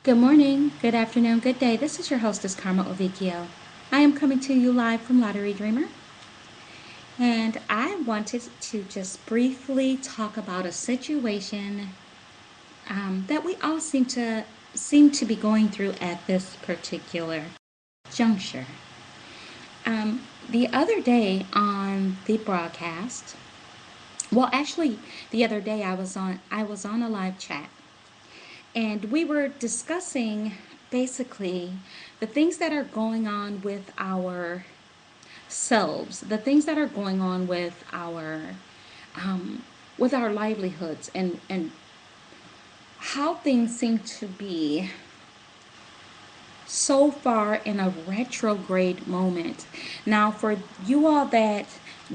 Good morning, good afternoon, good day. This is your hostess, Karma Ovicchio. I am coming to you live from Lottery Dreamer, and I wanted to just briefly talk about a situation that we all seem to be going through at this particular juncture. The other day on the broadcast, well, actually, the other day I was on a live chat and we were discussing basically the things that are going on with our selves, the things that are going on with our livelihoods, and how things seem to be so far in a retrograde moment. Now, for you all that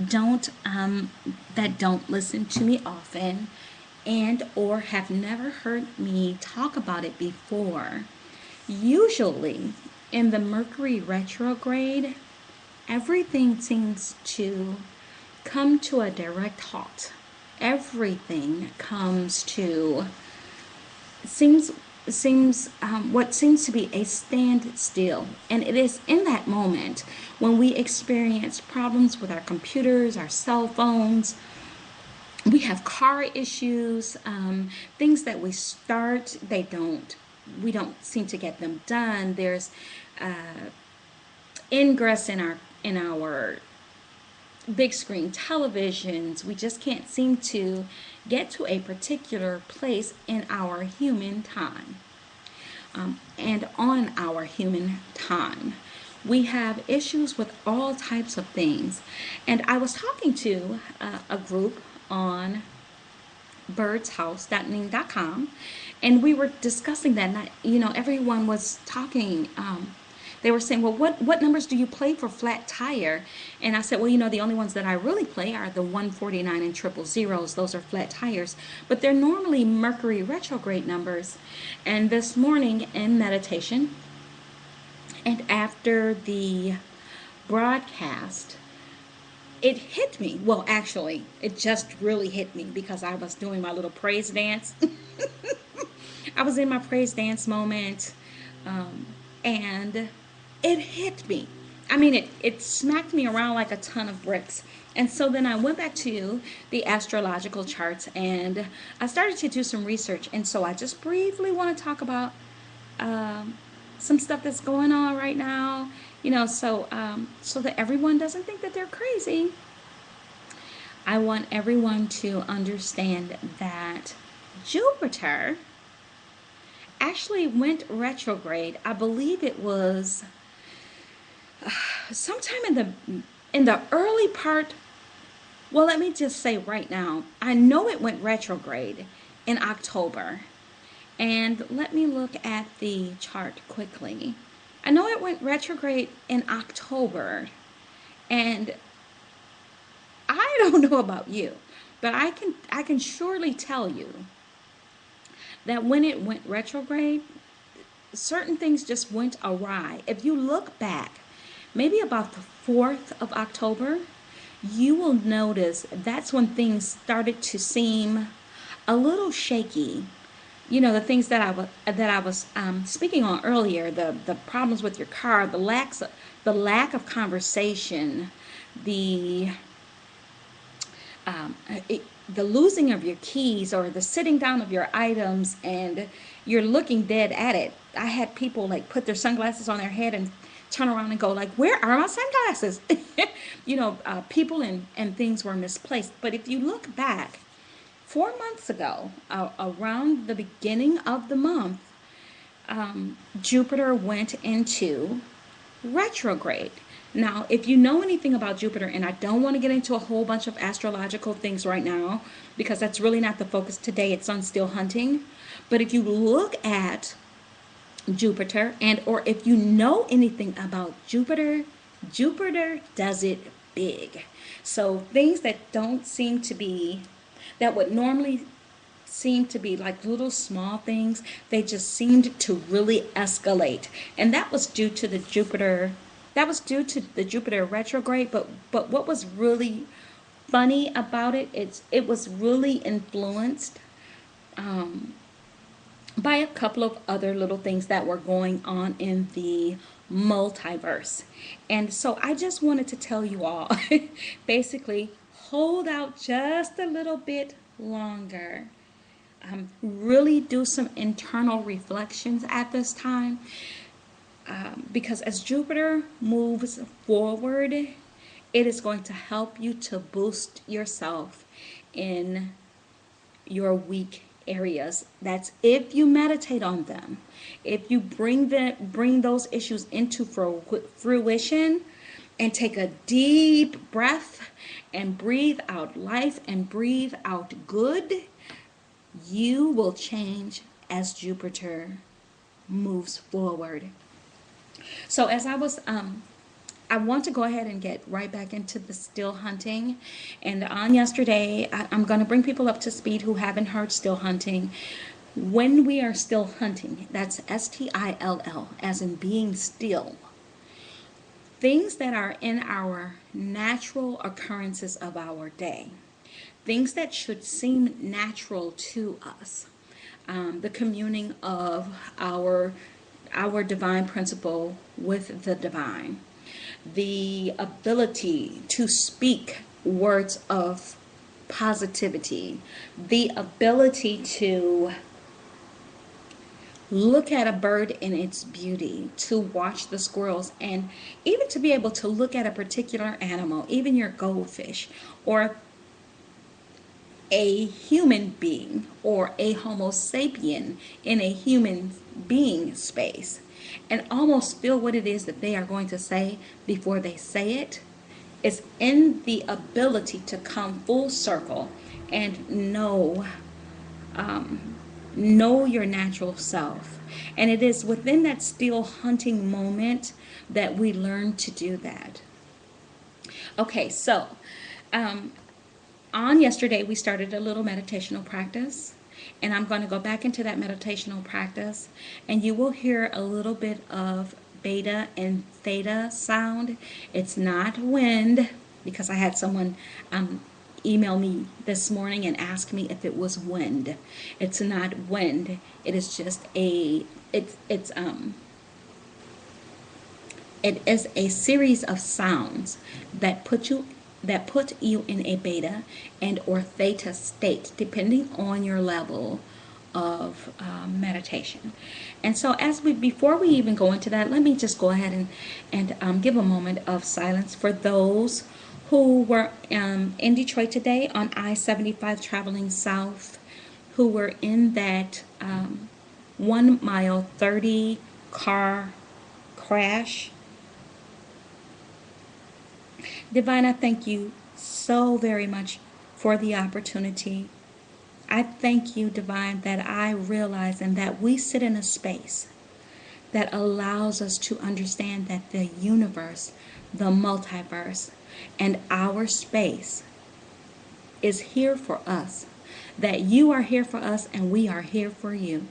don't listen to me often and or have never heard me talk about it before, usually in the Mercury retrograde, everything seems to come to a direct halt. Everything comes to seems what seems to be a standstill, and it is in that moment when we experience problems with our computers, our cell phones. We have car issues, things that we start, we don't seem to get them done. There's ingress in our big screen televisions. We just can't seem to get to a particular place in our human time, and on our human time. We have issues with all types of things. And I was talking to a group on birdshouse.ning.com, and we were discussing that. And everyone was talking. They were saying, well, what numbers do you play for flat tire? And I said, well, the only ones that I really play are the 149 and triple zeros. Those are flat tires, but they're normally Mercury retrograde numbers. And this morning in meditation, and after the broadcast, it hit me. Well, actually, it just really hit me because I was doing my little praise dance. I was in my praise dance moment, and it hit me. I mean, it smacked me around like a ton of bricks. And so then I went back to the astrological charts and I started to do some research. And so I just briefly want to talk about um, some stuff that's going on right now, so that everyone doesn't think that they're crazy. I want everyone to understand that Jupiter actually went retrograde. I believe it was sometime in the early part. Well, let me just say right now, I know it went retrograde in October. And let me look at the chart quickly. I know it went retrograde in October, and I don't know about you, but I can surely tell you that when it went retrograde, certain things just went awry. If you look back, maybe about the 4th of October, you will notice that's when things started to seem a little shaky. The things that I was speaking on earlier, the problems with your car, the lack of conversation, the um, it, the losing of your keys, or the sitting down of your items, and you're looking dead at it. I had people like put their sunglasses on their head and turn around and go like, where are my sunglasses? People and things were misplaced. But if you look back 4 months ago, around the beginning of the month, Jupiter went into retrograde. Now, if you know anything about Jupiter, and I don't want to get into a whole bunch of astrological things right now because that's really not the focus today, it's on still hunting. But if you look at Jupiter, and or if you know anything about Jupiter, Jupiter does it big. So things that would normally seem to be like little small things, they just seemed to really escalate. And that was due to the Jupiter retrograde. But what was really funny about it, it was really influenced by a couple of other little things that were going on in the multiverse. And so I just wanted to tell you all basically, hold out just a little bit longer. Really do some internal reflections at this time, because as Jupiter moves forward, it is going to help you to boost yourself in your weak areas. That's if you meditate on them. If you bring those issues into fruition and take a deep breath and breathe out life and breathe out good, you will change as Jupiter moves forward. So as I want to go ahead and get right back into the still hunting. And on yesterday, I'm going to bring people up to speed who haven't heard still hunting. When we are still hunting, that's STILL, as in being still. Things that are in our natural occurrences of our day. Things that should seem natural to us. The communing of our divine principle with the divine. The ability to speak words of positivity. The ability to look at a bird in its beauty, to watch the squirrels, and even to be able to look at a particular animal, even your goldfish, or a human being, or a Homo sapien in a human being space, and almost feel what it is that they are going to say before they say it. Is in the ability to come full circle and know your natural self. And it is within that still hunting moment that we learn to do that. Okay, so on yesterday we started a little meditational practice, and I'm going to go back into that meditational practice, and you will hear a little bit of beta and theta sound. It's not wind, because I had someone email me this morning and ask me if it was wind. It's not wind. It is just it is a series of sounds that put you in a beta and or theta state, depending on your level of meditation. And so before we even go into that, let me just go ahead and give a moment of silence for those who were in Detroit today on I-75 traveling south, who were in that 1 mile 30 car crash. Divine, I thank you so very much for the opportunity. I thank you, Divine, that I realize and that we sit in a space that allows us to understand that the universe, the multiverse, and our space is here for us, that you are here for us and we are here for you.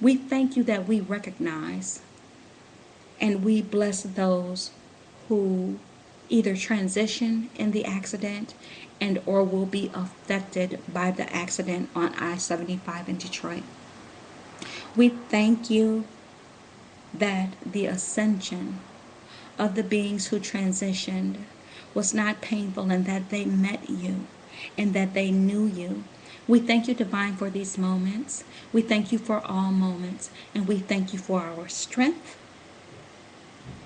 We thank you that we recognize and we bless those who either transition in the accident and or will be affected by the accident on I-75 in Detroit. We thank you that the ascension of the beings who transitioned was not painful, and that they met you and that they knew you. We thank you, Divine, for these moments. We thank you for all moments, and we thank you for our strength.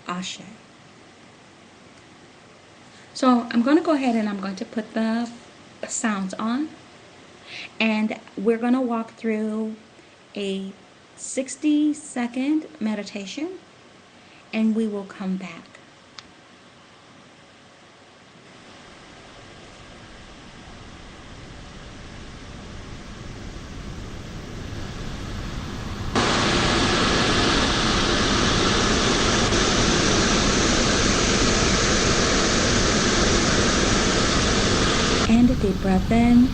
Ashe. So I'm going to go ahead and I'm going to put the sounds on, and we're going to walk through a 60-second meditation, and we will come back. And a deep breath in.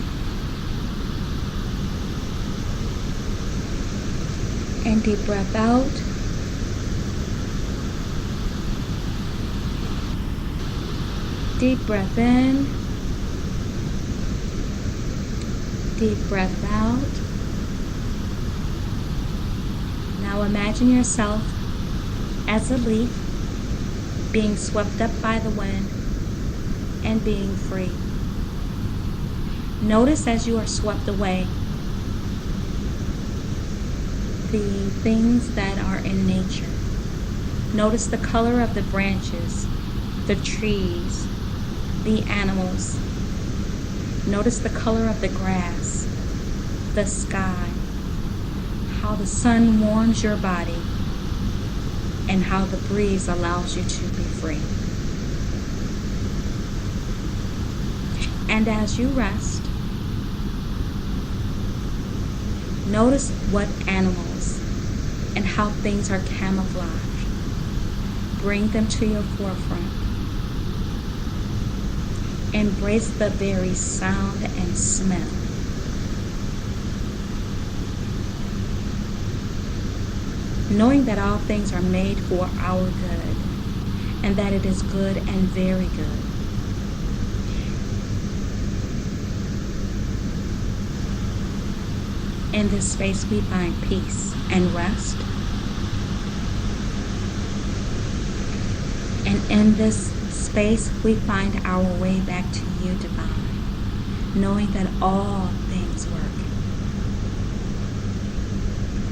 And deep breath out. Deep breath in. Deep breath out. Now imagine yourself as a leaf being swept up by the wind and being free. Notice as you are swept away the things that are in nature. Notice the color of the branches, the trees, the animals. Notice the color of the grass, the sky, how the sun warms your body, and how the breeze allows you to be free. And as you rest, notice what animals and how things are camouflaged. Bring them to your forefront. Embrace the very sound and smell. Knowing that all things are made for our good, and that it is good and very good. In this space we find peace and rest. And in this space we find our way back to you, Divine, knowing that all things work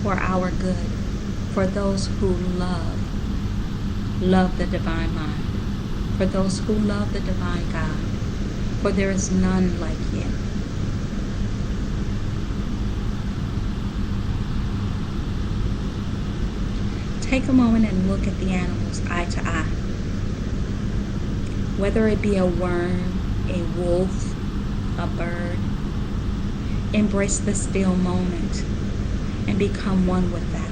for our good, for those who love the Divine Mind, for those who love the Divine God, for there is none like you. Take a moment and look at the animals eye to eye. Whether it be a worm, a wolf, a bird, embrace the still moment and become one with that.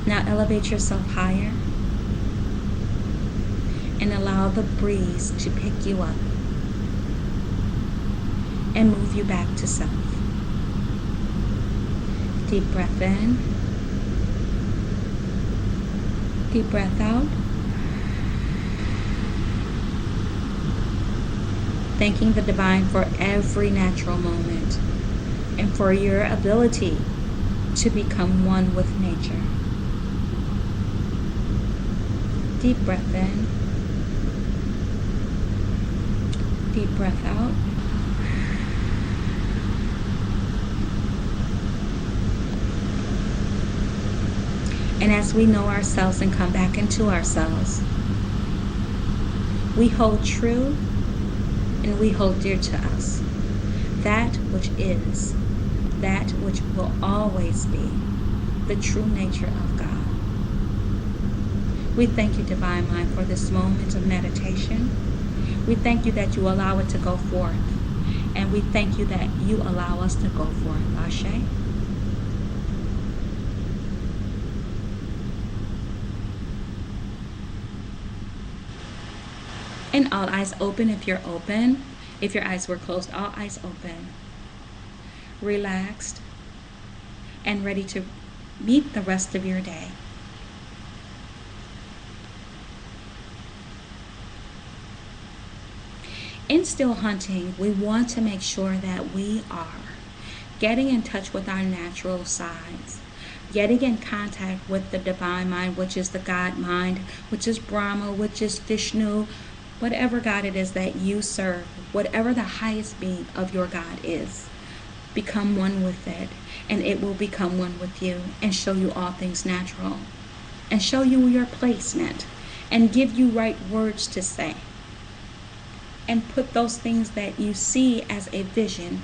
Now elevate yourself higher and allow the breeze to pick you up and move you back to self. Deep breath in. Deep breath out. Thanking the Divine for every natural moment and for your ability to become one with nature. Deep breath in. Deep breath out. And as we know ourselves and come back into ourselves, we hold true and we hold dear to us that which is, that which will always be the true nature of God. We thank you, Divine Mind, for this moment of meditation. We thank you that you allow it to go forth. And we thank you that you allow us to go forth. Ashe. And all eyes open if you're open. If your eyes were closed, all eyes open. Relaxed and ready to meet the rest of your day. In still hunting, we want to make sure that we are getting in touch with our natural sides, getting in contact with the Divine Mind, which is the God Mind, which is Brahma, which is Vishnu, whatever God it is that you serve, whatever the highest being of your God is. Become one with it, and it will become one with you and show you all things natural and show you your placement and give you right words to say and put those things that you see as a vision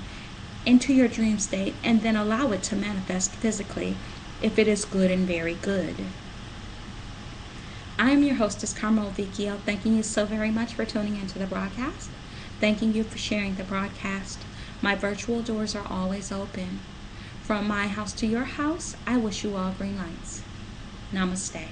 into your dream state and then allow it to manifest physically if it is good and very good. I am your hostess, Carmel Vikiel, thanking you so very much for tuning into the broadcast, thanking you for sharing the broadcast. My virtual doors are always open. From my house to your house, I wish you all green lights. Namaste.